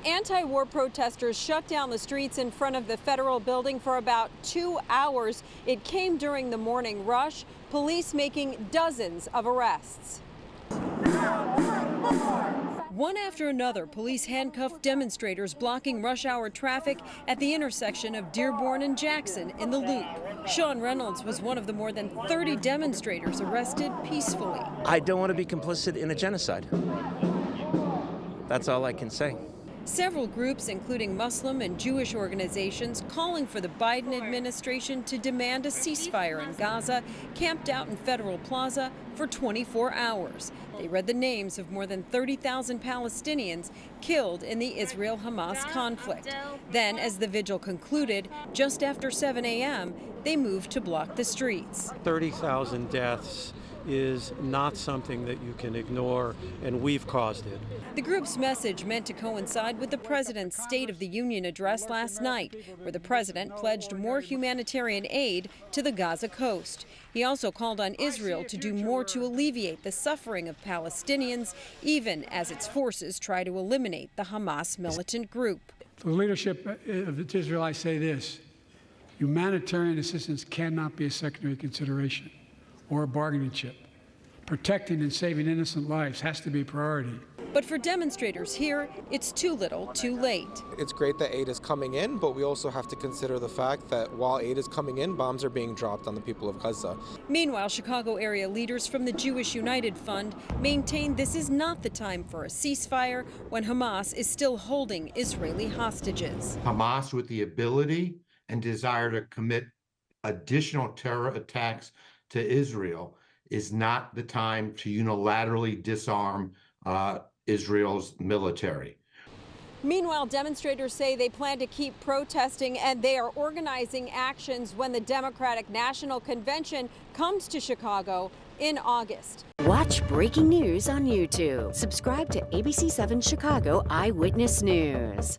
Anti-war protesters shut down the streets in front of the federal building for about 2 hours. It came during the morning rush, police making dozens of arrests. One after another, police handcuffed demonstrators blocking rush hour traffic at the intersection of Dearborn and Jackson in the Loop. Sean Reynolds was one of the more than 30 demonstrators arrested peacefully. I don't want to be complicit in a genocide. That's all I can say. Several groups, including Muslim and Jewish organizations, calling for the Biden administration to demand a ceasefire in Gaza, camped out in Federal Plaza for 24 hours. They read the names of more than 30,000 Palestinians killed in the Israel-Hamas conflict. Then, as the vigil concluded, just after 7 a.m., they moved to block the streets. 30,000 deaths is not something that you can ignore, and we've caused it. The group's message meant to coincide with the president's State of the Union address last night, where the president pledged more humanitarian aid to the Gaza coast. He also called on Israel to do more to alleviate the suffering of Palestinians, even as its forces try to eliminate the Hamas militant group. For the leadership of Israel, I say this: humanitarian assistance cannot be a secondary consideration or a bargaining chip. Protecting and saving innocent lives has to be a priority. But for demonstrators here, it's too little, too late. It's great that aid is coming in, but we also have to consider the fact that while aid is coming in, bombs are being dropped on the people of Gaza. Meanwhile, Chicago area leaders from the Jewish United Fund maintain this is not the time for a ceasefire when Hamas is still holding Israeli hostages. Hamas, with the ability and desire to commit additional terror attacks to Israel, is not the time to unilaterally disarm Israel's military. Meanwhile, demonstrators say they plan to keep protesting, and they are organizing actions when the Democratic National Convention comes to Chicago in August. Watch breaking news on YouTube. Subscribe to ABC7 Chicago Eyewitness News.